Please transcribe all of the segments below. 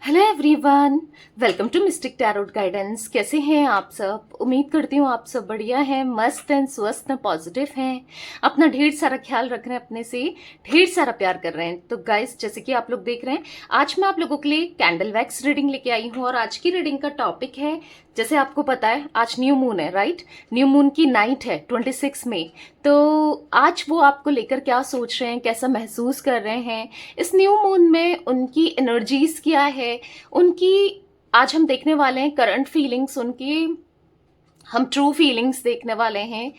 Hello everyone, welcome to mystic tarot guidance. कैसे हैं आप सब? उम्मीद करती हूँ आप सब बढ़िया हैं, मस्त हैं, स्वस्थ हैं, पॉजिटिव हैं, अपना ढेर सारा ख्याल रख रहे हैं, अपने से ढेर सारा प्यार कर रहे हैं। तो गाइस, जैसे कि आप लोग देख रहे हैं, आज मैं आप लोगों के लिए कैंडल वैक्स रीडिंग लेके आई हूँ और आज की रीडिंग का टॉपिक है, जैसे आपको पता है आज न्यू मून है, राइट? न्यू मून की नाइट है 26 मई। तो आज वो आपको लेकर क्या सोच रहे हैं, कैसा महसूस कर रहे हैं, इस न्यू मून में उनकी एनर्जीज क्या है, उनकी आज हम देखने वाले हैं करंट फीलिंग्स, उनकी हम ट्रू फीलिंग्स देखने वाले हैं।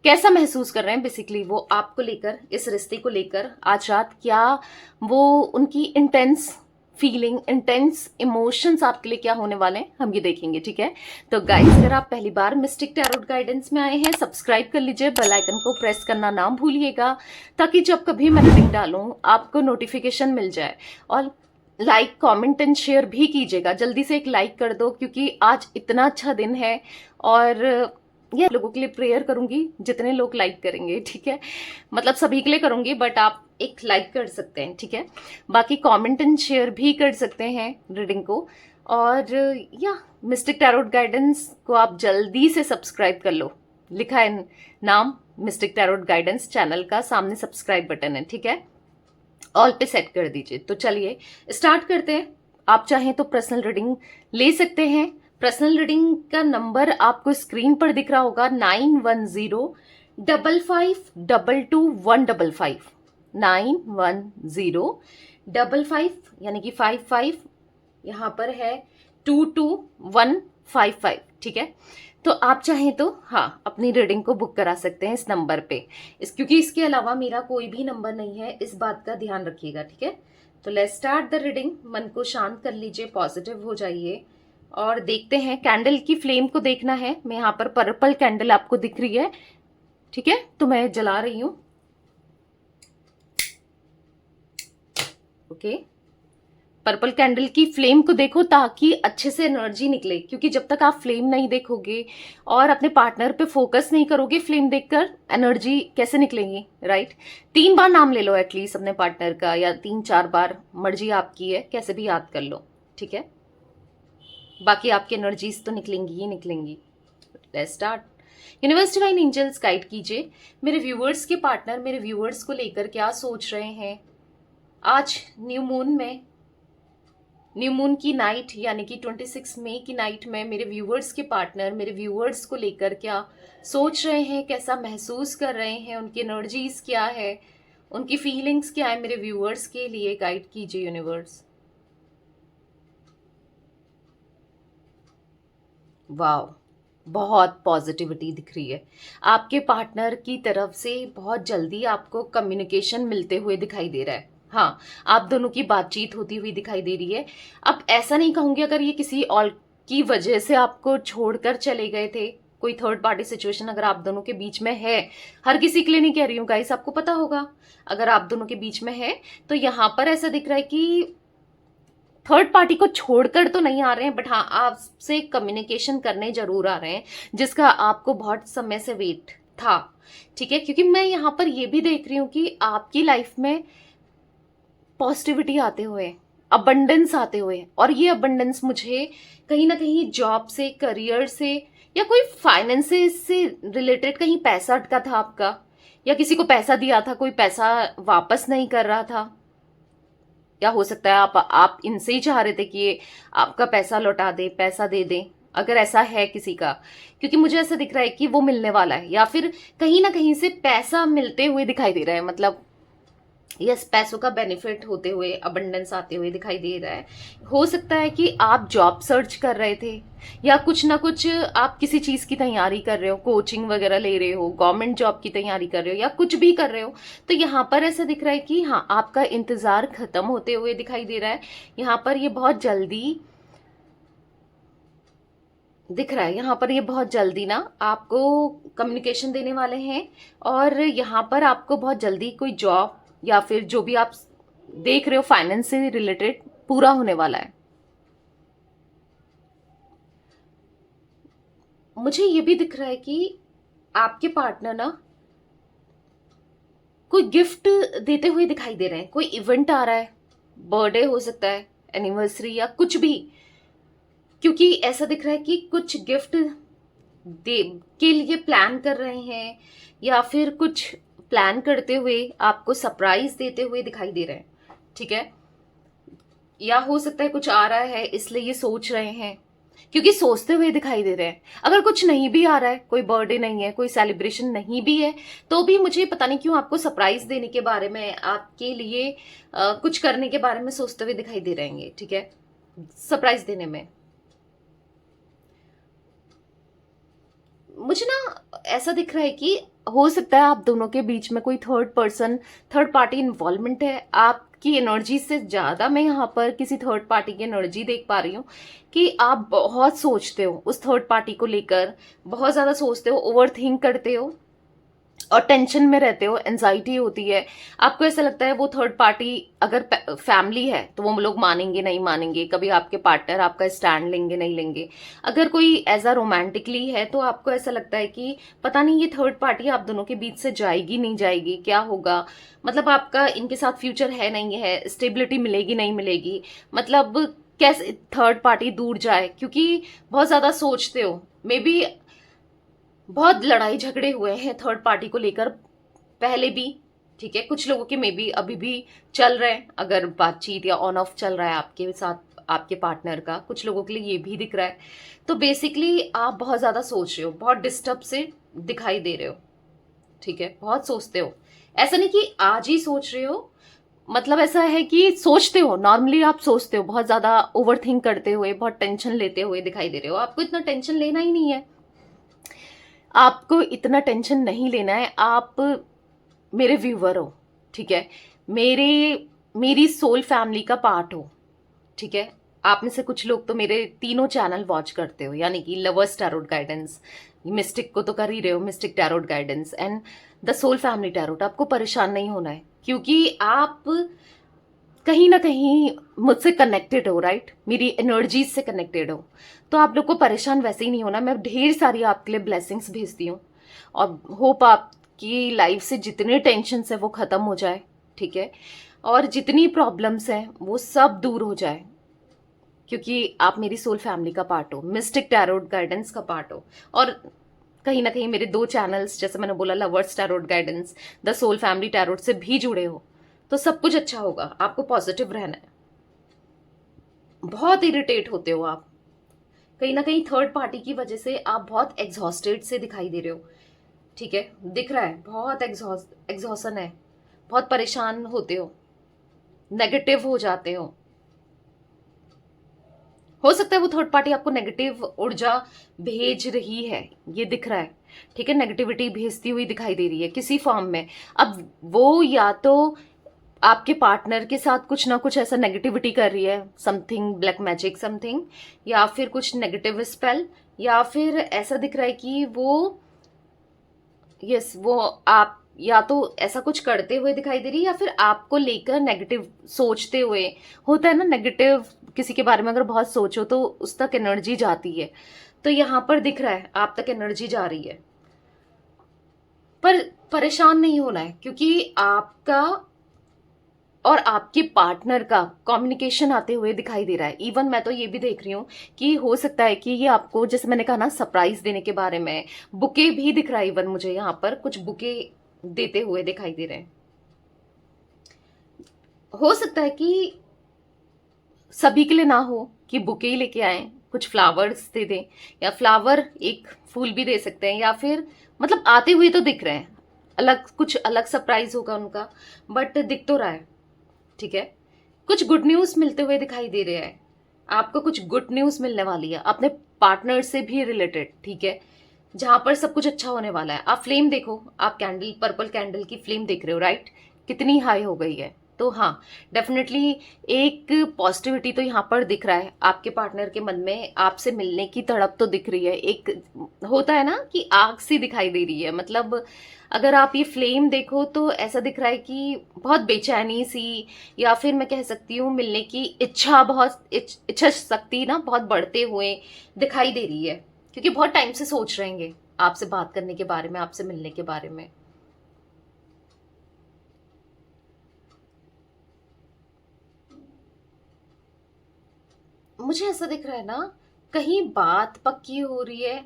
कैसा महसूस कर रहे हैं बेसिकली वो आपको लेकर, इस रिश्ते को लेकर आज रात क्या वो उनकी इंटेंस फीलिंग, इंटेंस इमोशंस आपके लिए क्या होने वाले हैं, हम ये देखेंगे। ठीक है? तो गाइस, अगर आप पहली बार मिस्टिक टैरोट गाइडेंस में आए हैं, सब्सक्राइब कर लीजिए, बेल आइकन को प्रेस करना ना भूलिएगा, ताकि जब कभी मैं रीडिंग डालूं आपको नोटिफिकेशन मिल जाए। और लाइक, कमेंट एंड शेयर भी कीजिएगा। जल्दी से एक लाइक कर दो, क्योंकि आज इतना अच्छा दिन है और ये लोगों के लिए प्रेयर करूंगी जितने लोग लाइक करेंगे। ठीक है? मतलब सभी के लिए करूंगी, बट आप एक लाइक कर सकते हैं। ठीक है? बाकी कमेंट एंड शेयर भी कर सकते हैं रीडिंग को। और या मिस्टिक टैरोट गाइडेंस को आप जल्दी से सब्सक्राइब कर लो। लिखा है नाम मिस्टिक टैरोट गाइडेंस, चैनल का सामने सब्सक्राइब बटन है। ठीक है? ऑल पे सेट कर दीजिए। तो चलिए स्टार्ट करते हैं। आप चाहें तो पर्सनल रीडिंग ले सकते हैं। पर्सनल रीडिंग का नंबर आपको स्क्रीन पर दिख रहा होगा, 9105522155। 9105 यानी कि 55, यहाँ पर है 22155। ठीक है? तो आप चाहें तो हाँ, अपनी रीडिंग को बुक करा सकते हैं इस नंबर पे। क्योंकि इसके अलावा मेरा कोई भी नंबर नहीं है, इस बात का ध्यान रखिएगा। ठीक है? तो लेट्स स्टार्ट द रीडिंग। मन को शांत कर लीजिए, पॉजिटिव हो जाइए और देखते हैं। कैंडल की फ्लेम को देखना है। मैं यहाँ पर पर्पल कैंडल आपको दिख रही है। ठीक है? तो मैं जला रही हूं। ओके, पर्पल कैंडल की फ्लेम को देखो ताकि अच्छे से एनर्जी निकले, क्योंकि जब तक आप फ्लेम नहीं देखोगे और अपने पार्टनर पे फोकस नहीं करोगे, फ्लेम देखकर एनर्जी कैसे निकलेगी, राइट? 3 बार नाम ले लो एटलीस्ट अपने पार्टनर का, या 3-4 बार, मर्जी आपकी है, कैसे भी याद कर लो। ठीक है? बाकी आपकी एनर्जीज तो निकलेंगी ही निकलेंगी। Let's start. Universe divine angels guide कीजिए मेरे व्यूअर्स के पार्टनर, मेरे व्यूअर्स को लेकर क्या सोच रहे हैं आज न्यू मून में। न्यू मून की नाइट यानी कि 26 मई की नाइट में मेरे व्यूअर्स के पार्टनर मेरे व्यूअर्स को लेकर क्या सोच रहे हैं, कैसा महसूस कर रहे हैं, उनकी एनर्जीज क्या है, उनकी फीलिंग्स क्या है, मेरे व्यूअर्स के लिए गाइड कीजिए यूनिवर्स। वाओ, बहुत पॉजिटिविटी दिख रही है। आपके पार्टनर की तरफ से बहुत जल्दी आपको कम्युनिकेशन मिलते हुए दिखाई दे रहा है। हाँ, आप दोनों की बातचीत होती हुई दिखाई दे रही है। अब ऐसा नहीं कहूंगी अगर ये किसी और की वजह से आपको छोड़कर चले गए थे, कोई थर्ड पार्टी सिचुएशन अगर आप दोनों के बीच में है, हर किसी के लिए नहीं कह रही हूँ गाइस, आपको पता होगा अगर आप दोनों के बीच में है, तो यहाँ पर ऐसा दिख रहा है कि थर्ड पार्टी को छोड़कर तो नहीं आ रहे हैं, बट हाँ, आपसे कम्युनिकेशन करने जरूर आ रहे हैं, जिसका आपको बहुत समय से वेट था। ठीक है? क्योंकि मैं यहाँ पर ये भी देख रही हूँ कि आपकी लाइफ में पॉजिटिविटी आते हुए, अबंडेंस आते हुए, और ये अबंडेंस मुझे कहीं ना कहीं जॉब से, करियर से, या कोई फाइनेंसेस से रिलेटेड, कहीं पैसा अटका था आपका, या किसी को पैसा दिया था, कोई पैसा वापस नहीं कर रहा था, या हो सकता है आप इनसे ही चाह रहे थे कि ये आपका पैसा लौटा दे, पैसा दे दें, अगर ऐसा है किसी का। क्योंकि मुझे ऐसा दिख रहा है कि वो मिलने वाला है, या फिर कहीं ना कहीं से पैसा मिलते हुए दिखाई दे रहा है। मतलब यस, पैसों का बेनिफिट होते हुए, अबंडेंस आते हुए दिखाई दे रहा है। हो सकता है कि आप जॉब सर्च कर रहे थे, या कुछ ना कुछ आप किसी चीज की तैयारी कर रहे हो, कोचिंग वगैरह ले रहे हो, गवर्नमेंट जॉब की तैयारी कर रहे हो, या कुछ भी कर रहे हो। तो यहाँ पर ऐसा दिख रहा है कि हाँ, आपका इंतजार खत्म होते हुए दिखाई दे रहा है। यहाँ पर ये बहुत जल्दी दिख रहा है, यहाँ पर ये बहुत जल्दी ना आपको कम्युनिकेशन देने वाले हैं, और यहाँ पर आपको बहुत जल्दी कोई जॉब या फिर जो भी आप देख रहे हो फाइनेंस से रिलेटेड पूरा होने वाला है। मुझे ये भी दिख रहा है कि आपके पार्टनर ना कोई गिफ्ट देते हुए दिखाई दे रहे हैं। कोई इवेंट आ रहा है, बर्थडे हो सकता है, एनिवर्सरी या कुछ भी, क्योंकि ऐसा दिख रहा है कि कुछ गिफ्ट दे के लिए प्लान कर रहे हैं, या फिर कुछ प्लान करते हुए आपको सरप्राइज देते हुए दिखाई दे रहे हैं, ठीक है। या हो सकता है कुछ आ रहा है इसलिए ये सोच रहे हैं, क्योंकि सोचते हुए दिखाई दे रहे हैं। अगर कुछ नहीं भी आ रहा है, कोई बर्थडे नहीं है, कोई सेलिब्रेशन नहीं भी है, तो भी मुझे पता नहीं क्यों आपको सरप्राइज देने के बारे में, आपके लिए कुछ करने के बारे में सोचते हुए दिखाई दे रहेंगे, ठीक है, सरप्राइज देने में। मुझे ना ऐसा दिख रहा है कि हो सकता है आप दोनों के बीच में कोई थर्ड पार्टी इन्वॉल्वमेंट है। आपकी एनर्जी से ज्यादा मैं यहाँ पर किसी थर्ड पार्टी की एनर्जी देख पा रही हूँ कि आप बहुत सोचते हो उस थर्ड पार्टी को लेकर, बहुत ज्यादा सोचते हो, ओवर थिंक करते हो और टेंशन में रहते हो, एंजाइटी होती है। आपको ऐसा लगता है वो थर्ड पार्टी अगर फैमिली है तो वो लोग मानेंगे नहीं मानेंगे, कभी आपके पार्टनर आपका स्टैंड लेंगे नहीं लेंगे। अगर कोई एज अ रोमांटिकली है तो आपको ऐसा लगता है कि पता नहीं ये थर्ड पार्टी आप दोनों के बीच से जाएगी नहीं जाएगी, क्या होगा, मतलब आपका इनके साथ फ्यूचर है नहीं है, स्टेबिलिटी मिलेगी नहीं मिलेगी, मतलब कैसे थर्ड पार्टी दूर जाए, क्योंकि बहुत ज्यादा सोचते हो। मे बी बहुत लड़ाई झगड़े हुए हैं थर्ड पार्टी को लेकर पहले भी, ठीक है। कुछ लोगों के मे बी अभी भी चल रहे हैं, अगर बातचीत या ऑन ऑफ चल रहा है आपके साथ आपके पार्टनर का, कुछ लोगों के लिए ये भी दिख रहा है। तो बेसिकली आप बहुत ज्यादा सोच रहे हो, बहुत डिस्टर्ब से दिखाई दे रहे हो, ठीक है, बहुत सोचते हो। ऐसा नहीं कि आज ही सोच रहे हो, मतलब ऐसा है कि सोचते हो, नॉर्मली आप सोचते हो, बहुत ज्यादा ओवर थिंक करते हुए, बहुत टेंशन लेते हुए दिखाई दे रहे हो। आपको इतना टेंशन लेना ही नहीं है, आपको इतना टेंशन नहीं लेना है। आप मेरे व्यूवर हो, ठीक है, मेरे मेरी सोल फैमिली का पार्ट हो, ठीक है। आप में से कुछ लोग तो मेरे तीनों चैनल वॉच करते हो, यानी कि लवर्स टैरोट गाइडेंस, मिस्टिक को तो कर ही रहे हो, mystic tarot guidance and the soul family tarot. आपको परेशान नहीं होना है, क्योंकि आप कहीं ना कहीं मुझसे कनेक्टेड हो, राइट, मेरी एनर्जीज से कनेक्टेड हो। तो आप लोग को परेशान वैसे ही नहीं होना। मैं ढेर सारी आपके लिए ब्लेसिंग्स भेजती हूँ और होप आपकी लाइफ से जितने टेंशन है वो खत्म हो जाए, ठीक है, और जितनी प्रॉब्लम्स हैं वो सब दूर हो जाए, क्योंकि आप मेरी सोल फैमिली का पार्ट हो, मिस्टिक टैरोट गाइडेंस का पार्ट हो। और कहीं ना कहीं मेरे दो चैनल्स, जैसे मैंने बोला, lovers tarot guidance, the soul family tarot से भी जुड़े हो, तो सब कुछ अच्छा होगा। आपको पॉजिटिव रहना है। बहुत इरिटेट होते हो आप, कहीं ना कहीं थर्ड पार्टी की वजह से आप बहुत एग्जॉस्टेड से दिखाई दे रहे हो, ठीक है, दिख रहा है, बहुत एग्जॉशन है, बहुत परेशान होते नेगेटिव हो जाते हो सकता है वो थर्ड पार्टी आपको नेगेटिव ऊर्जा भेज रही है, ये दिख रहा है, ठीक है, नेगेटिविटी भेजती हुई दिखाई दे रही है किसी फॉर्म में। अब वो या तो आपके पार्टनर के साथ कुछ ना कुछ ऐसा नेगेटिविटी कर रही है, समथिंग ब्लैक मैजिक समथिंग, या फिर कुछ नेगेटिव स्पेल, या फिर ऐसा दिख रहा है कि वो यस वो आप या तो ऐसा कुछ करते हुए दिखाई दे रही है, या फिर आपको लेकर नेगेटिव सोचते हुए। होता है ना, नेगेटिव किसी के बारे में अगर बहुत सोचो तो उस तक एनर्जी जाती है, तो यहाँ पर दिख रहा है आप तक एनर्जी जा रही है। पर परेशान नहीं होना है, क्योंकि आपका और आपके पार्टनर का कम्युनिकेशन आते हुए दिखाई दे रहा है। इवन मैं तो ये भी देख रही हूँ कि हो सकता है कि ये आपको, जैसे मैंने कहा ना सरप्राइज देने के बारे में, बुके भी दिख रहा है। इवन मुझे यहाँ पर कुछ बुके देते हुए दिखाई दे रहे हैं। हो सकता है कि सभी के लिए ना हो कि बुके ही लेके आए, कुछ फ्लावर्स दे दें, या फ्लावर एक फूल भी दे सकते हैं, या फिर मतलब आते हुए तो दिख रहे हैं, अलग कुछ अलग सरप्राइज होगा उनका, बट दिख तो रहा है, ठीक है। कुछ गुड न्यूज मिलते हुए दिखाई दे रहे हैं, आपको कुछ गुड न्यूज मिलने वाली है अपने पार्टनर से भी रिलेटेड, ठीक है, जहां पर सब कुछ अच्छा होने वाला है। आप फ्लेम देखो, आप कैंडल, पर्पल कैंडल की फ्लेम देख रहे हो, राइट, कितनी हाई हो गई है। तो हाँ, डेफिनेटली एक पॉजिटिविटी तो यहाँ पर दिख रहा है। आपके पार्टनर के मन में आपसे मिलने की तड़प तो दिख रही है, एक होता है ना कि आग सी दिखाई दे रही है। मतलब अगर आप ये फ्लेम देखो तो ऐसा दिख रहा है कि बहुत बेचैनी सी, या फिर मैं कह सकती हूँ मिलने की इच्छा, बहुत इच्छा शक्ति ना बहुत बढ़ते हुए दिखाई दे रही है, क्योंकि बहुत टाइम से सोच रहेंगे आपसे बात करने के बारे में, आपसे मिलने के बारे में। मुझे ऐसा दिख रहा है ना, कहीं बात पक्की हो रही है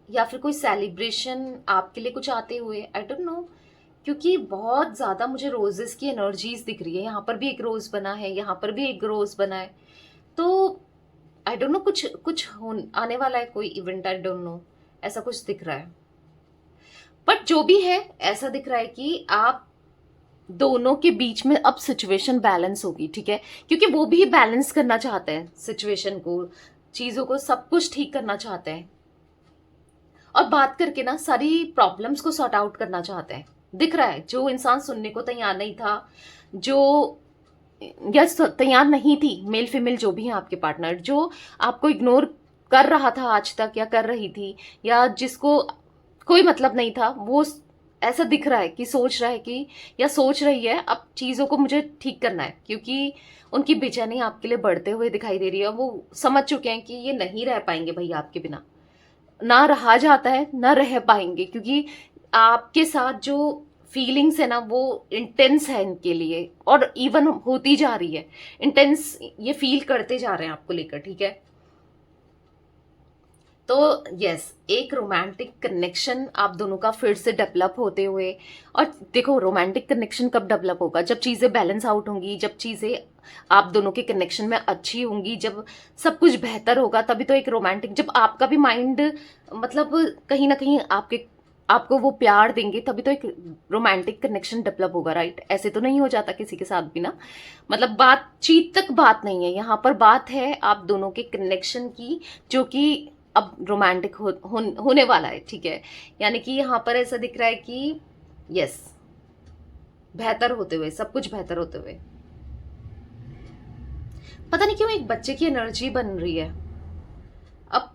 या फिर कोई सेलिब्रेशन आपके लिए कुछ आते हुए, आई डोंट नो। क्योंकि बहुत ज्यादा मुझे रोजेस की एनर्जीज दिख रही है। यहाँ पर भी एक रोज बना है, यहाँ पर भी एक रोज बना है। तो आई डोंट नो, कुछ कुछ आने वाला है, कोई इवेंट, आई डोंट नो, ऐसा कुछ दिख रहा है। बट जो भी है, ऐसा दिख रहा है कि आप दोनों के बीच में अब सिचुएशन बैलेंस होगी, ठीक है। क्योंकि वो भी बैलेंस करना चाहते हैं सिचुएशन को, चीजों को, सब कुछ ठीक करना चाहते हैं और बात करके ना सारी प्रॉब्लम्स को सॉर्ट आउट करना चाहते हैं। दिख रहा है जो इंसान सुनने को तैयार नहीं था, जो या तैयार नहीं थी, मेल फीमेल जो भी है आपके पार्टनर, जो आपको इग्नोर कर रहा था आज तक या कर रही थी, या जिसको कोई मतलब नहीं था, वो ऐसा दिख रहा है कि सोच रहा है कि, या सोच रही है अब चीज़ों को मुझे ठीक करना है। क्योंकि उनकी बेचैनी आपके लिए बढ़ते हुए दिखाई दे रही है। वो समझ चुके हैं कि ये नहीं रह पाएंगे भाई आपके बिना, ना रहा जाता है ना रह पाएंगे। क्योंकि आपके साथ जो फीलिंग्स है ना, वो इंटेंस है इनके लिए, और इवन होती जा रही है इंटेंस, ये फील करते जा रहे हैं आपको लेकर, ठीक है। तो यस, एक रोमांटिक कनेक्शन आप दोनों का फिर से डेवलप होते हुए। और देखो, रोमांटिक कनेक्शन कब डेवलप होगा? जब चीज़ें बैलेंस आउट होंगी, जब चीज़ें आप दोनों के कनेक्शन में अच्छी होंगी, जब सब कुछ बेहतर होगा, तभी तो एक रोमांटिक, जब आपका भी माइंड मतलब कहीं ना कहीं आपको वो प्यार देंगे, तभी तो एक रोमांटिक कनेक्शन डेवलप होगा, राइट। ऐसे तो नहीं हो जाता किसी के साथ भी ना। मतलब बातचीत तक बात नहीं है यहाँ पर, बात है आप दोनों के कनेक्शन की, जो कि अब रोमांटिक होने वाला है, ठीक है। यानी कि यहाँ पर ऐसा दिख रहा है कि यस, बेहतर होते हुए, सब कुछ बेहतर होते हुए। पता नहीं क्यों एक बच्चे की एनर्जी बन रही है। अब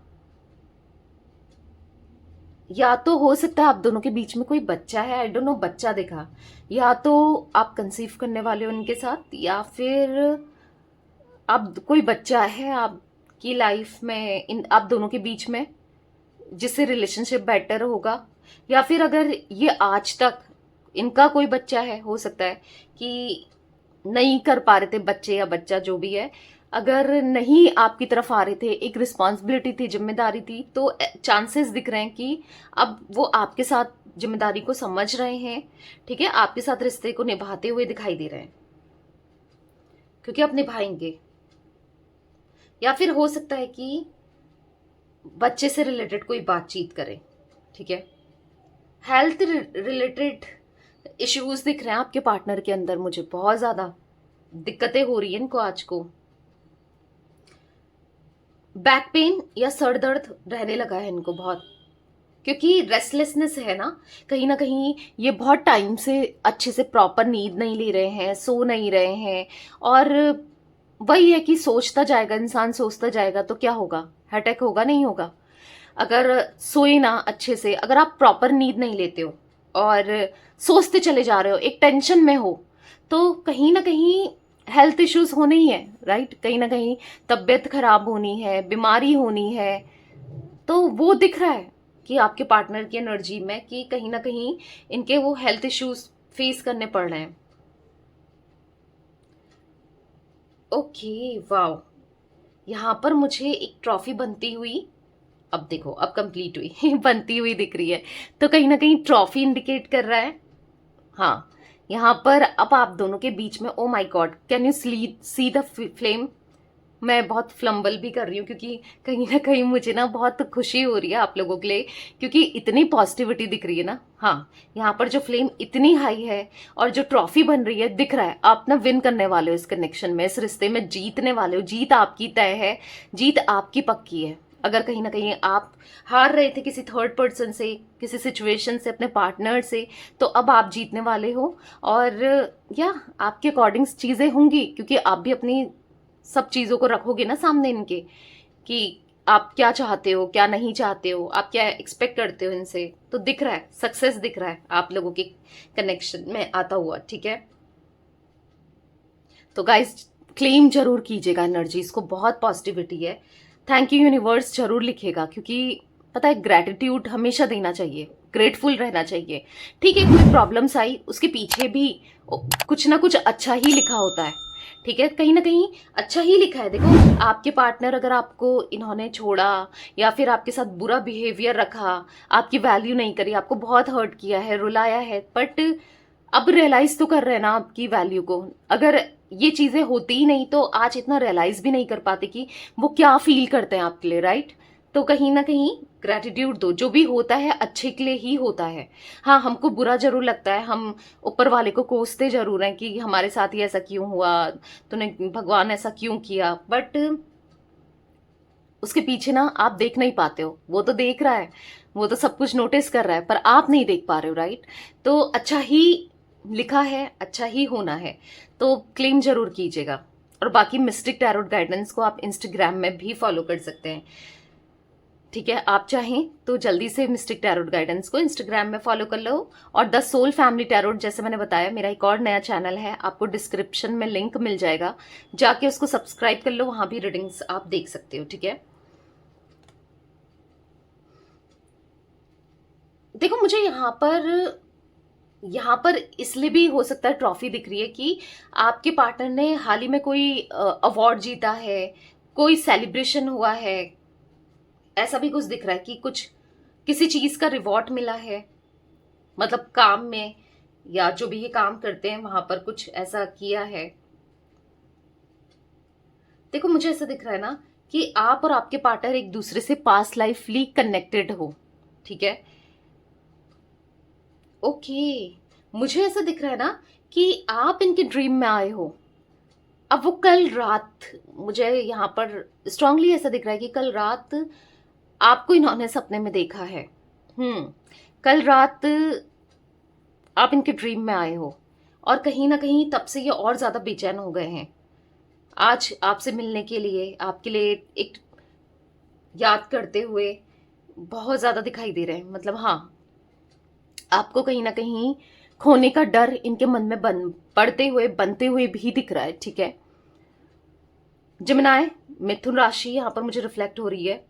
या तो हो सकता है आप दोनों के बीच में कोई बच्चा है, आई डोंट नो, बच्चा दिखा, या तो आप कंसीव करने वाले हो उनके साथ, या फिर अब कोई बच्चा है आपकी लाइफ में, इन आप दोनों के बीच में, जिससे रिलेशनशिप बेटर होगा। या फिर अगर ये आज तक इनका कोई बच्चा है, हो सकता है कि नहीं कर पा रहे थे बच्चे या बच्चा जो भी है, अगर नहीं आपकी तरफ आ रहे थे, एक रिस्पॉन्सिबिलिटी थी, जिम्मेदारी थी, तो चांसेस दिख रहे हैं कि अब वो आपके साथ जिम्मेदारी को समझ रहे हैं, ठीक है, आपके साथ रिश्ते को निभाते हुए दिखाई दे रहे हैं, क्योंकि अब निभाएंगे। या फिर हो सकता है कि बच्चे से रिलेटेड कोई बातचीत करें, ठीक है। हेल्थ रिलेटेड इश्यूज दिख रहे हैं आपके पार्टनर के अंदर, मुझे बहुत ज्यादा दिक्कतें हो रही है इनको आज को। बैक पेन या सर दर्द रहने लगा है इनको बहुत, क्योंकि रेस्टलेसनेस है ना कहीं ये बहुत टाइम से अच्छे से प्रॉपर नींद नहीं ले रहे हैं, सो नहीं रहे हैं। और वही है कि सोचता जाएगा इंसान, सोचता जाएगा तो क्या होगा, अटैक होगा, नहीं होगा। अगर सोए ना अच्छे से, अगर आप प्रॉपर नींद नहीं लेते हो और सोचते चले जा रहे हो, एक टेंशन में हो, तो कहीं ना कहीं हेल्थ इश्यूज होने ही है, राइट। कहीं ना कहीं तबीयत खराब होनी है, बीमारी होनी है। तो वो दिख रहा है कि आपके पार्टनर की एनर्जी में कि कहीं ना कहीं इनके वो हेल्थ इश्यूज फेस करने पड़ रहे हैं। ओके, वाओ, यहाँ पर मुझे एक ट्रॉफी बनती हुई, अब देखो अब कंप्लीट हुई बनती हुई दिख रही है, तो कहीं ना कहीं ट्रॉफी इंडिकेट कर रहा है। हाँ, यहाँ पर अब आप दोनों के बीच में, oh my God, can you see the flame. मैं बहुत फ्लम्बल भी कर रही हूँ, क्योंकि कहीं ना कहीं मुझे ना बहुत खुशी हो रही है आप लोगों के लिए, क्योंकि इतनी पॉजिटिविटी दिख रही है ना। हाँ, यहाँ पर जो फ्लेम इतनी हाई है और जो ट्रॉफी बन रही है, दिख रहा है आप ना विन करने वाले हो इस कनेक्शन में, इस रिश्ते में जीतने वाले हो। जीत आपकी तय है, जीत आपकी पक्की है। अगर कहीं ना कहीं आप हार रहे थे किसी थर्ड पर्सन से, किसी सिचुएशन से, अपने पार्टनर से, तो अब आप जीतने वाले हो। और या आपके अकॉर्डिंग चीज़ें होंगी, क्योंकि आप भी अपनी सब चीज़ों को रखोगे ना सामने इनके, कि आप क्या चाहते हो, क्या नहीं चाहते हो, आप क्या एक्सपेक्ट करते हो इनसे। तो दिख रहा है, सक्सेस दिख रहा है आप लोगों के कनेक्शन में आता हुआ, ठीक है। तो गाइस, क्लेम जरूर कीजिएगा एनर्जीज को, बहुत पॉजिटिविटी है। थैंक यू यूनिवर्स जरूर लिखेगा, क्योंकि पता है ग्रैटिट्यूड हमेशा देना चाहिए, ग्रेटफुल रहना चाहिए। ठीक है, कोई प्रॉब्लम्स आई, उसके पीछे भी कुछ ना कुछ अच्छा ही लिखा होता है। ठीक है, कहीं ना कहीं अच्छा ही लिखा है। देखो, आपके पार्टनर अगर आपको इन्होंने छोड़ा या फिर आपके साथ बुरा बिहेवियर रखा, आपकी वैल्यू नहीं करी, आपको बहुत हर्ट किया है, रुलाया है, बट अब रियलाइज तो कर रहे हैं ना आपकी वैल्यू को। अगर ये चीजें होती ही नहीं तो आज इतना रियलाइज भी नहीं कर पाते कि वो क्या फील करते हैं आपके लिए, राइट? तो कहीं ना कहीं ग्रेटिट्यूड दो, जो भी होता है अच्छे के लिए ही होता है। हाँ, हमको बुरा जरूर लगता है, हम ऊपर वाले को कोसते जरूर हैं कि हमारे साथ ही ऐसा क्यों हुआ, तूने भगवान ऐसा क्यों किया, बट उसके पीछे ना आप देख नहीं पाते हो। वो तो देख रहा है, वो तो सब कुछ नोटिस कर रहा है, पर आप नहीं देख पा रहे हो, राइट? तो अच्छा ही लिखा है, अच्छा ही होना है, तो क्लेम जरूर कीजिएगा। और बाकी मिस्टिक टैरोट गाइडेंस को आप इंस्टाग्राम में भी फॉलो कर सकते हैं, ठीक है? आप चाहें तो जल्दी से मिस्टिक टैरोट गाइडेंस को इंस्टाग्राम में फॉलो कर लो। और द सोल फैमिली टैरोट, जैसे मैंने बताया, मेरा एक और नया चैनल है, आपको डिस्क्रिप्शन में लिंक मिल जाएगा, जाके उसको सब्सक्राइब कर लो, वहां भी रीडिंग्स आप देख सकते हो, ठीक है? देखो, मुझे यहाँ पर इसलिए भी हो सकता है ट्रॉफी दिख रही है कि आपके पार्टनर ने हाल ही में कोई अवार्ड जीता है, कोई सेलिब्रेशन हुआ है, ऐसा भी कुछ दिख रहा है कि कुछ किसी चीज का रिवॉर्ड मिला है, मतलब काम में, या जो भी ये काम करते हैं वहां पर कुछ ऐसा किया है। देखो, मुझे ऐसा दिख रहा है ना कि आप और आपके पार्टनर एक दूसरे से पास्ट लाइफली कनेक्टेड हो, ठीक है? ओके, मुझे ऐसा दिख रहा है ना कि आप इनके ड्रीम में आए हो। अब वो कल रात, मुझे यहाँ पर स्ट्रांगली ऐसा दिख रहा है कि कल रात आपको इन्होंने सपने में देखा है। कल रात आप इनके ड्रीम में आए हो, और कहीं ना कहीं तब से ये और ज्यादा बेचैन हो गए हैं। आज आपसे मिलने के लिए, आपके लिए एक याद करते हुए बहुत ज्यादा दिखाई दे रहे हैं। मतलब हाँ, आपको कहीं ना कहीं खोने का डर इनके मन में बनते हुए भी दिख रहा है, ठीक है? जिमिनाय, मिथुन राशि यहाँ पर मुझे रिफ्लेक्ट हो रही है।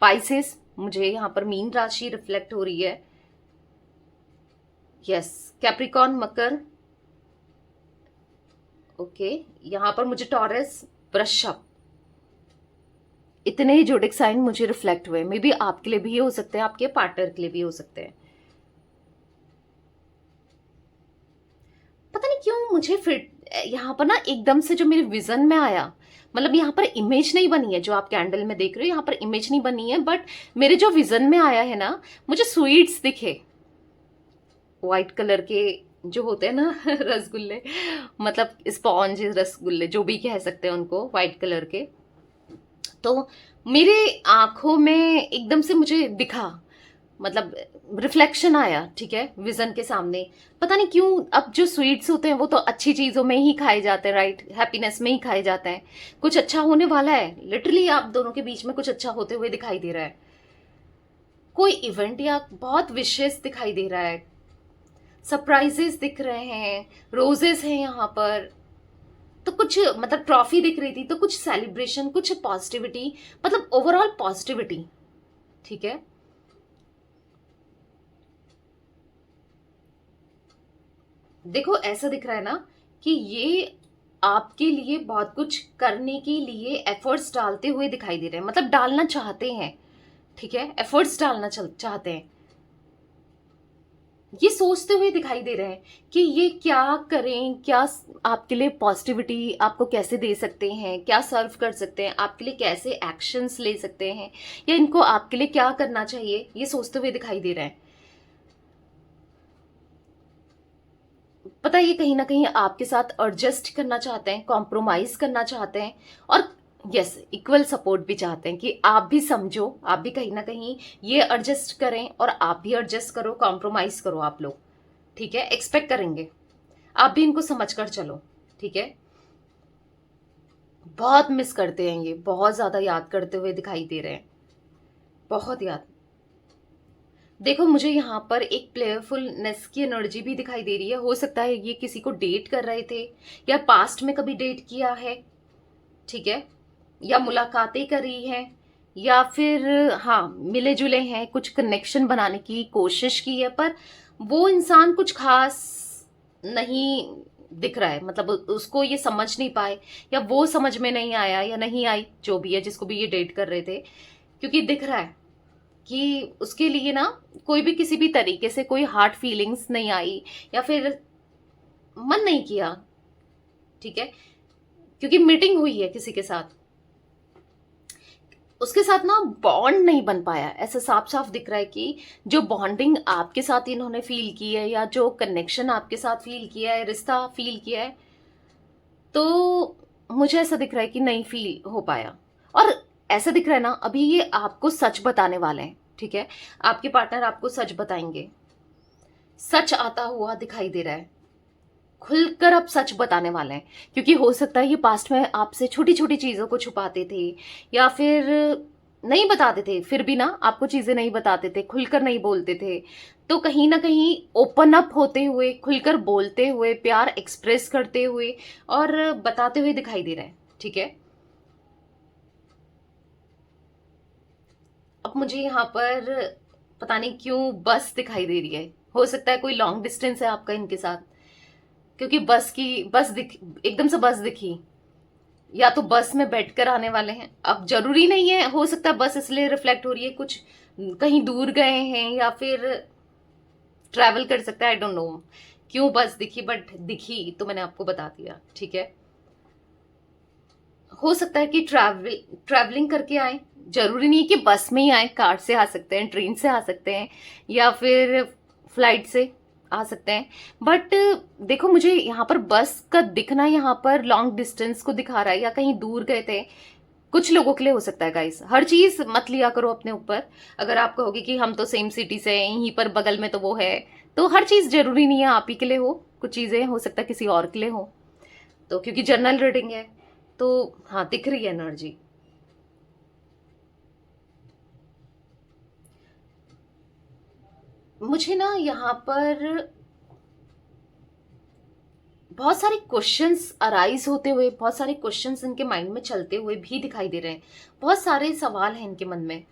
पाइसेस, मुझे यहाँ पर मीन राशि रिफ्लेक्ट हो रही है। यस, कैप्रिकॉन, मकर, ओके, यहाँ पर मुझे टॉरस, वृषभ, इतने ही जोडिक साइन मुझे रिफ्लेक्ट हुए। मे बी आपके लिए भी हो सकते हैं, आपके पार्टनर के लिए भी हो सकते हैं। पता नहीं क्यों मुझे फिर यहाँ पर ना एकदम से जो मेरे विजन में आया, मतलब यहाँ पर इमेज नहीं बनी है जो आप कैंडल में देख रहे हो, यहाँ पर इमेज नहीं बनी है, बट मेरे जो विजन में आया है ना, मुझे स्वीट्स दिखे, व्हाइट कलर के जो होते हैं ना रसगुल्ले, मतलब स्पॉन्ज रसगुल्ले, जो भी कह सकते हैं उनको, व्हाइट कलर के। तो मेरे आंखों में एकदम से मुझे दिखा, मतलब रिफ्लेक्शन आया, ठीक है, विजन के सामने। पता नहीं क्यों, अब जो स्वीट्स होते हैं वो तो अच्छी चीजों में ही खाए जाते हैं, राइट? हैप्पीनेस में ही खाए जाते हैं। कुछ अच्छा होने वाला है, लिटरली आप दोनों के बीच में कुछ अच्छा होते हुए दिखाई दे रहा है। कोई इवेंट या बहुत विशेष दिखाई दे रहा है, सरप्राइजेस दिख रहे हैं, रोजेस हैं यहाँ पर। तो कुछ, मतलब ट्रॉफी दिख रही थी, तो कुछ सेलिब्रेशन, कुछ पॉजिटिविटी, मतलब ओवरऑल पॉजिटिविटी, ठीक है? देखो, ऐसा दिख रहा है ना कि ये आपके लिए बहुत कुछ करने के लिए एफर्ट्स डालते हुए दिखाई दे रहे हैं, मतलब डालना चाहते हैं, ठीक है? एफर्ट्स डालना चाहते हैं, ये सोचते हुए दिखाई दे रहे हैं कि ये क्या करें, क्या आपके लिए पॉजिटिविटी आपको कैसे दे सकते हैं, क्या सर्व कर सकते हैं, आपके लिए कैसे एक्शंस ले सकते हैं, या इनको आपके लिए क्या करना चाहिए, ये सोचते हुए दिखाई दे रहे हैं। पता है, ये कहीं ना कहीं आपके साथ एडजस्ट करना चाहते हैं, कॉम्प्रोमाइज करना चाहते हैं, और यस, इक्वल सपोर्ट भी चाहते हैं कि आप भी समझो, आप भी कहीं ना कहीं ये एडजस्ट करें और आप भी एडजस्ट करो, कॉम्प्रोमाइज करो आप लोग, ठीक है? एक्सपेक्ट करेंगे, आप भी इनको समझ कर चलो, ठीक है? बहुत मिस करते हैं, ये बहुत ज्यादा याद करते हुए दिखाई दे रहे हैं, बहुत याद। देखो, मुझे यहाँ पर एक प्लेयरफुलनेस की एनर्जी भी दिखाई दे रही है। हो सकता है ये किसी को डेट कर रहे थे, या पास्ट में कभी डेट किया है, ठीक है? या मुलाकातें करी हैं, या फिर हाँ, मिले जुले हैं, कुछ कनेक्शन बनाने की कोशिश की है, पर वो इंसान कुछ खास नहीं दिख रहा है, मतलब उसको ये समझ नहीं पाए या वो समझ में नहीं आया या नहीं आई, जो भी है जिसको भी ये डेट कर रहे थे, क्योंकि दिख रहा है कि उसके लिए ना कोई भी किसी भी तरीके से कोई हार्ट फीलिंग्स नहीं आई या फिर मन नहीं किया, ठीक है, क्योंकि मीटिंग हुई है किसी के साथ, उसके साथ ना बॉन्ड नहीं बन पाया। ऐसा साफ साफ दिख रहा है कि जो बॉन्डिंग आपके साथ इन्होंने फील की है या जो कनेक्शन आपके साथ फील किया है, रिश्ता फील किया है, तो मुझे ऐसा दिख रहा है कि नहीं फील हो पाया। और ऐसा दिख रहा है ना, अभी ये आपको सच बताने वाले हैं, ठीक है, आपके पार्टनर आपको सच बताएंगे, सच आता हुआ दिखाई दे रहा है, खुलकर अब सच बताने वाले हैं। क्योंकि हो सकता है ये पास्ट में आपसे छोटी छोटी चीजों को छुपाते थे या फिर नहीं बताते थे, फिर भी ना आपको चीजें नहीं बताते थे, खुलकर नहीं बोलते थे, तो कहीं ना कहीं ओपन अप होते हुए, खुलकर बोलते हुए, प्यार एक्सप्रेस करते हुए और बताते हुए दिखाई दे रहे हैं, ठीक है। अब मुझे यहाँ पर पता नहीं क्यों बस दिखाई दे रही है, हो सकता है कोई लॉन्ग डिस्टेंस है आपका इनके साथ, क्योंकि बस दिख, एकदम से बस दिखी, या तो बस में बैठकर आने वाले हैं। अब जरूरी नहीं है, हो सकता है बस इसलिए रिफ्लेक्ट हो रही है, कुछ कहीं दूर गए हैं या फिर ट्रैवल कर सकता है, आई डोंट नो क्यों बस दिखी, बट दिखी तो मैंने आपको बता दिया, ठीक है। हो सकता है कि ट्रैवलिंग करके आए, जरूरी नहीं है कि बस में ही आए, कार से आ सकते हैं, ट्रेन से आ सकते हैं या फिर फ्लाइट से आ सकते हैं। बट देखो, मुझे यहाँ पर बस का दिखना यहाँ पर लॉन्ग डिस्टेंस को दिखा रहा है या कहीं दूर गए थे, कुछ लोगों के लिए हो सकता है गाइस। हर चीज मत लिया करो अपने ऊपर। अगर आप कहोगे कि हम तो सेम सिटी से हैं, यहीं पर बगल में तो वो है, तो हर चीज जरूरी नहीं है आप ही के लिए हो, कुछ चीजें हो सकता है किसी और के लिए हो। तो क्योंकि जनरल रीडिंग है, तो हाँ दिख रही है एनर्जी। मुझे ना यहाँ पर बहुत सारे क्वेश्चंस अराइज होते हुए, बहुत सारे क्वेश्चंस इनके माइंड में चलते हुए भी दिखाई दे रहे हैं। बहुत सारे सवाल हैं इनके मन में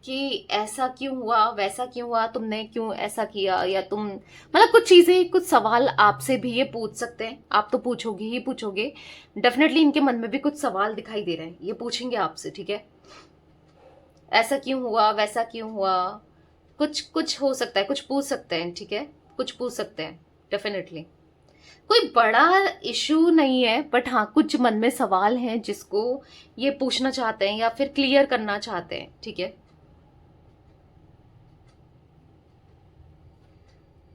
कि ऐसा क्यों हुआ, वैसा क्यों हुआ, तुमने क्यों ऐसा किया, या तुम, मतलब कुछ चीजें, कुछ सवाल आपसे भी ये पूछ सकते हैं। आप तो पूछोगे ही पूछोगे, डेफिनेटली इनके मन में भी कुछ सवाल दिखाई दे रहे हैं, ये पूछेंगे आपसे, ठीक है। ऐसा क्यों हुआ, वैसा क्यों हुआ, कुछ कुछ हो सकता है, कुछ पूछ सकते हैं, ठीक है, कुछ पूछ सकते हैं डेफिनेटली। कोई बड़ा इशू नहीं है, बट हाँ कुछ मन में सवाल हैं जिसको ये पूछना चाहते हैं या फिर क्लियर करना चाहते हैं, ठीक है।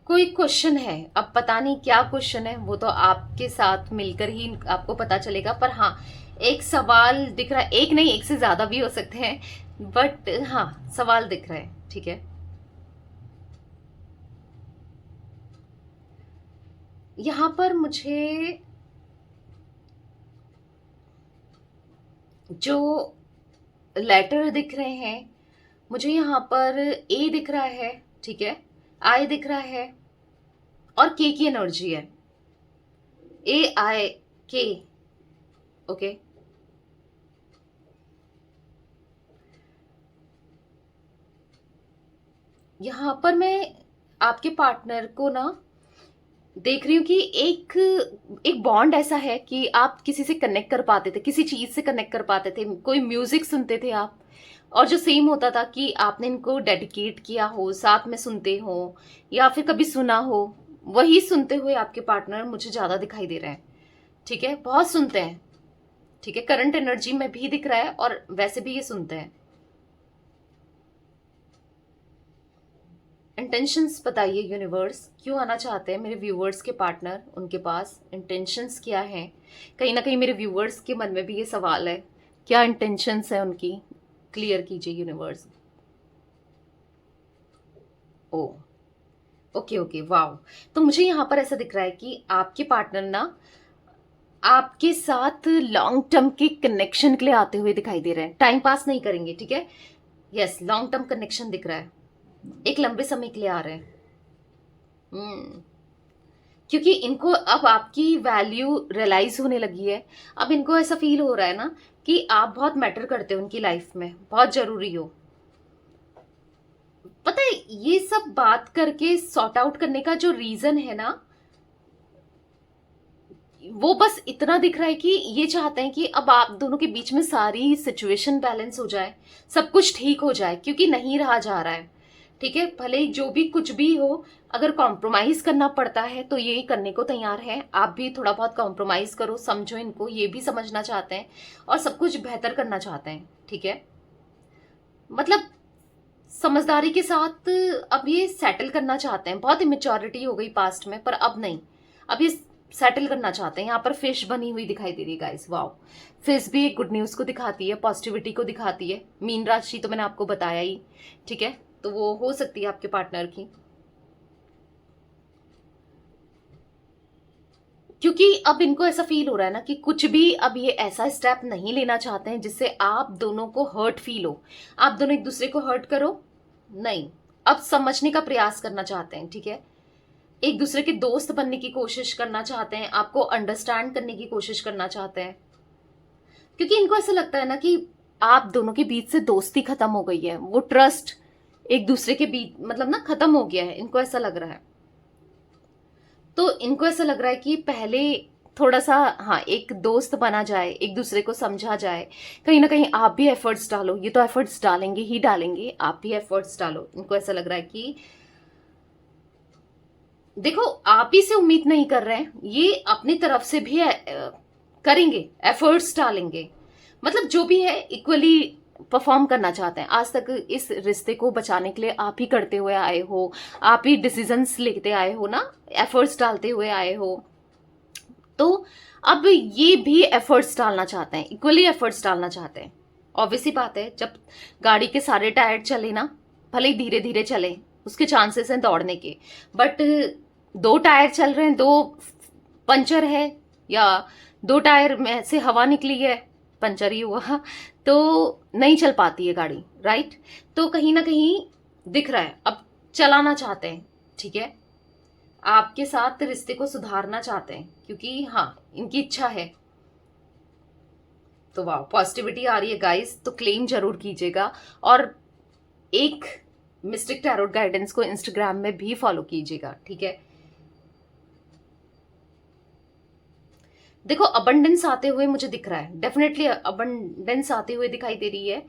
कोई क्वेश्चन है, अब पता नहीं क्या क्वेश्चन है, वो तो आपके साथ मिलकर ही आपको पता चलेगा। पर हाँ एक सवाल दिख रहा है, एक नहीं एक से ज्यादा भी हो सकते हैं, बट हाँ सवाल दिख रहा है, ठीक है। यहां पर मुझे जो लेटर दिख रहे हैं, मुझे यहाँ पर ए दिख रहा है, ठीक है, आई दिख रहा है और के की एनर्जी है, ए आई के, ओके। यहाँ पर मैं आपके पार्टनर को ना देख रही हूँ कि एक एक बॉन्ड ऐसा है कि आप किसी से कनेक्ट कर पाते थे, किसी चीज से कनेक्ट कर पाते थे, कोई म्यूजिक सुनते थे आप, और जो सेम होता था कि आपने इनको डेडिकेट किया हो, साथ में सुनते हो या फिर कभी सुना हो, वही सुनते हुए आपके पार्टनर मुझे ज्यादा दिखाई दे रहे हैं, ठीक है, बहुत सुनते हैं, ठीक है। करंट एनर्जी में भी दिख रहा है और वैसे भी ये सुनते हैं। इंटेंशंस बताइए यूनिवर्स, क्यों आना चाहते हैं मेरे व्यूअर्स के पार्टनर, उनके पास इंटेंशंस क्या हैं। कहीं ना कहीं मेरे व्यूअर्स के मन में भी ये सवाल है, क्या इंटेंशंस है उनकी, क्लियर कीजिए यूनिवर्स। ओ ओके ओके, वाओ। तो मुझे यहाँ पर ऐसा दिख रहा है कि आपके पार्टनर ना आपके साथ लॉन्ग टर्म के कनेक्शन के लिए आते हुए दिखाई दे रहे हैं, टाइम पास नहीं करेंगे, ठीक है। यस, लॉन्ग टर्म कनेक्शन दिख रहा है, एक लंबे समय के लिए आ रहे हैं। हम्म, क्योंकि इनको अब आपकी वैल्यू रियलाइज होने लगी है। अब इनको ऐसा फील हो रहा है ना कि आप बहुत मैटर करते हो उनकी लाइफ में, बहुत जरूरी हो। पता है ये सब बात करके सॉर्ट आउट करने का जो रीजन है ना, वो बस इतना दिख रहा है कि ये चाहते हैं कि अब आप दोनों के बीच में सारी सिचुएशन बैलेंस हो जाए, सब कुछ ठीक हो जाए, क्योंकि नहीं रहा जा रहा है। ठीक है, भले ही जो भी कुछ भी हो, अगर कॉम्प्रोमाइज करना पड़ता है तो ये करने को तैयार है। आप भी थोड़ा बहुत कॉम्प्रोमाइज करो, समझो इनको, ये भी समझना चाहते हैं और सब कुछ बेहतर करना चाहते हैं। ठीक है, मतलब समझदारी के साथ अब ये सेटल करना चाहते हैं। बहुत इमेच्योरिटी हो गई पास्ट में, पर अब नहीं, अब ये सेटल करना चाहते हैं। यहाँ पर फिश बनी हुई दिखाई दे रही है गाइस, वाओ। फिश भी एक गुड न्यूज को दिखाती है, पॉजिटिविटी को दिखाती है। मीन राशि तो मैंने आपको बताया ही, ठीक है, तो वो हो सकती है आपके पार्टनर की, क्योंकि अब इनको ऐसा फील हो रहा है ना कि कुछ भी अब ये ऐसा स्टेप नहीं लेना चाहते हैं जिससे आप दोनों को हर्ट फील हो, आप दोनों एक दूसरे को हर्ट करो, नहीं। अब समझने का प्रयास करना चाहते हैं। ठीक है, एक दूसरे के दोस्त बनने की कोशिश करना चाहते हैं, आपको अंडरस्टैंड करने की कोशिश करना चाहते हैं, क्योंकि इनको ऐसा लगता है ना कि आप दोनों के बीच से दोस्ती खत्म हो गई है, वो ट्रस्ट एक दूसरे के बीच मतलब ना खत्म हो गया है, इनको ऐसा लग रहा है। तो इनको ऐसा लग रहा है कि पहले थोड़ा सा, हाँ, एक दोस्त बना जाए, एक दूसरे को समझा जाए, कहीं ना कहीं आप भी एफर्ट्स डालो। ये तो एफर्ट्स डालेंगे ही डालेंगे, आप भी एफर्ट्स डालो। इनको ऐसा लग रहा है कि देखो, आप ही से उम्मीद नहीं कर रहे हैं, ये अपनी तरफ से भी करेंगे, एफर्ट्स डालेंगे, मतलब जो भी है इक्वली परफॉर्म करना चाहते हैं। आज तक इस रिश्ते को बचाने के लिए आप ही करते हुए आए हो, आप ही डिसीजंस लेते आए हो ना, एफर्ट्स डालते हुए आए हो। तो अब ये भी एफर्ट्स डालना चाहते हैं, इक्वली एफर्ट्स डालना चाहते हैं। ऑब्वियस ही बात है, जब गाड़ी के सारे टायर चले ना, भले ही धीरे धीरे चले, उसके चांसेस हैं दौड़ने के, बट 2 टायर चल रहे हैं, 2 पंचर है, या 2 टायर में से हवा निकली है, पंचर ही हुआ, तो नहीं चल पाती है गाड़ी, राइट। तो कहीं ना कहीं दिख रहा है अब चलाना चाहते हैं। ठीक है, आपके साथ रिश्ते को सुधारना चाहते हैं, क्योंकि हाँ, इनकी इच्छा है। तो वाह, पॉजिटिविटी आ रही है गाइस, तो क्लेम जरूर कीजिएगा, और एक मिस्टिक टैरोट गाइडेंस को इंस्टाग्राम में भी फॉलो कीजिएगा। ठीक है, देखो अबंडेंस आते हुए मुझे दिख रहा है, डेफिनेटली अबंडेंस आते हुए दिखाई दे रही है।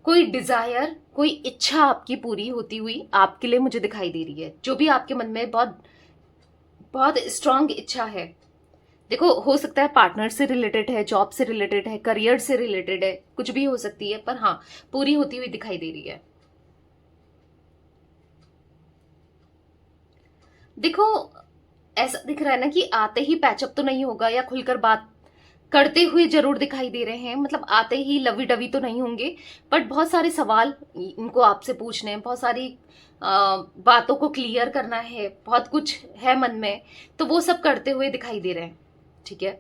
कोई डिजायर, कोई इच्छा आपकी पूरी होती हुई आपके लिए मुझे दिखाई दे रही है, जो भी आपके मन में बहुत बहुत स्ट्रांग इच्छा है। देखो, हो सकता है पार्टनर से रिलेटेड है, जॉब से रिलेटेड है, करियर से रिलेटेड है, कुछ भी हो सकती है, पर हाँ, पूरी होती हुई दिखाई दे रही है। देखो, ऐसा दिख रहा है ना कि आते ही पैचअप तो नहीं होगा, या खुलकर बात करते हुए जरूर दिखाई दे रहे हैं, मतलब आते ही लवी डवी तो नहीं होंगे, बट बहुत सारे सवाल इनको आपसे पूछने हैं, बहुत सारी बातों को क्लियर करना है, बहुत कुछ है मन में, तो वो सब करते हुए दिखाई दे रहे हैं। ठीक है,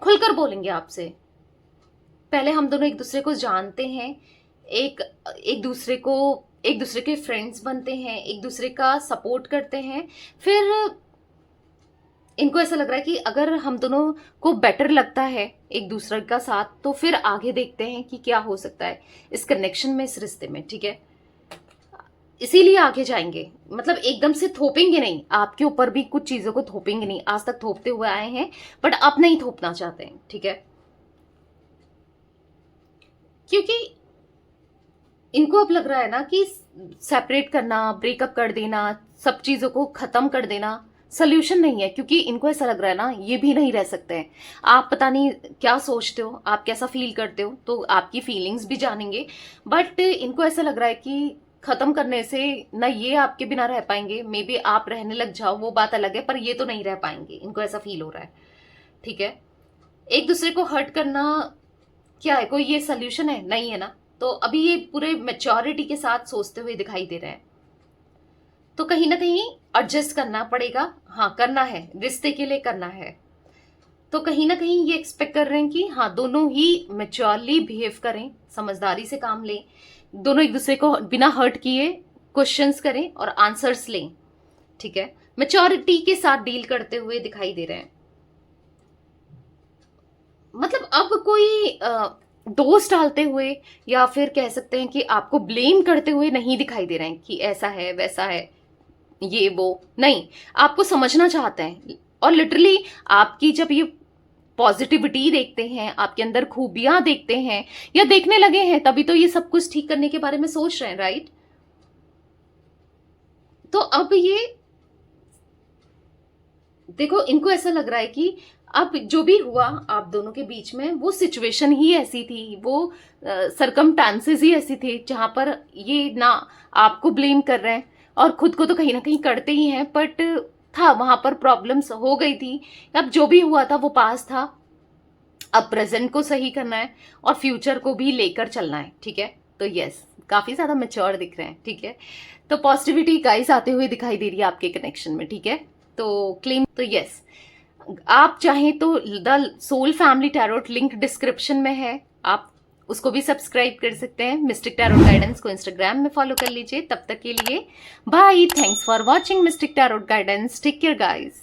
खुलकर बोलेंगे आपसे। पहले हम दोनों एक दूसरे को जानते हैं, एक एक दूसरे को, एक दूसरे के फ्रेंड्स बनते हैं, एक दूसरे का सपोर्ट करते हैं, फिर इनको ऐसा लग रहा है कि अगर हम दोनों को बेटर लगता है एक दूसरे का साथ, तो फिर आगे देखते हैं कि क्या हो सकता है इस कनेक्शन में, इस रिश्ते में। ठीक है, इसीलिए आगे जाएंगे, मतलब एकदम से थोपेंगे नहीं, आपके ऊपर भी कुछ चीजों को थोपेंगे नहीं, आज तक थोपते हुए आए हैं, बट अब नहीं थोपना चाहते हैं। ठीक है, क्योंकि इनको अब लग रहा है ना कि सेपरेट करना, ब्रेकअप कर देना, सब चीजों को खत्म कर देना सोल्यूशन नहीं है, क्योंकि इनको ऐसा लग रहा है ना, ये भी नहीं रह सकते हैं। आप पता नहीं क्या सोचते हो, आप कैसा फील करते हो, तो आपकी फीलिंग्स भी जानेंगे, बट इनको ऐसा लग रहा है कि खत्म करने से ना ये आपके बिना रह पाएंगे, मे बी आप रहने लग जाओ, वो बात अलग है, पर ये तो नहीं रह पाएंगे, इनको ऐसा फील हो रहा है। ठीक है, एक दूसरे को हर्ट करना क्या है, कोई ये सोल्यूशन है? नहीं है ना। तो अभी ये पूरे मेच्योरिटी के साथ सोचते हुए दिखाई दे रहे हैं, तो कहीं ना कहीं एडजस्ट करना पड़ेगा। हाँ, करना है, रिश्ते के लिए करना है, तो कहीं ना कहीं ये एक्सपेक्ट कर रहे हैं कि हाँ, दोनों ही मेच्योरली बिहेव करें, समझदारी से काम लें, दोनों एक दूसरे को बिना हर्ट किए क्वेश्चंस करें और आंसर्स लें। ठीक है, मेच्योरिटी के साथ डील करते हुए दिखाई दे रहे हैं। मतलब अब कोई दोष डालते हुए, या फिर कह सकते हैं कि आपको ब्लेम करते हुए नहीं दिखाई दे रहे हैं कि ऐसा है वैसा है, ये वो नहीं, आपको समझना चाहते हैं, और लिटरली आपकी जब ये पॉजिटिविटी देखते हैं, आपके अंदर खूबियां देखते हैं या देखने लगे हैं, तभी तो ये सब कुछ ठीक करने के बारे में सोच रहे हैं, राइट? तो अब ये देखो, इनको ऐसा लग रहा है कि अब जो भी हुआ आप दोनों के बीच में, वो सिचुएशन ही ऐसी थी, वो सरकमस्टांसेस ही ऐसी थे जहां पर ये ना आपको ब्लेम कर रहे हैं और खुद को तो कहीं ना कहीं करते ही हैं, बट था वहां पर प्रॉब्लम्स हो गई थी। अब जो भी हुआ था वो पास था, अब प्रेजेंट को सही करना है और फ्यूचर को भी लेकर चलना है, ठीक है? तो यस, काफी ज्यादा मैच्योर दिख रहे हैं, ठीक है? तो पॉजिटिविटी गाइस आते हुए दिखाई दे रही है आपके कनेक्शन में, ठीक है? तो क्लेम, तो यस, आप चाहें तो the soul family tarot link description में है, आप उसको भी सब्सक्राइब कर सकते हैं। मिस्टिक टैरोट गाइडेंस को इंस्टाग्राम में फॉलो कर लीजिए। तब तक के लिए bye, thanks for watching mystic tarot guidance, take care guys.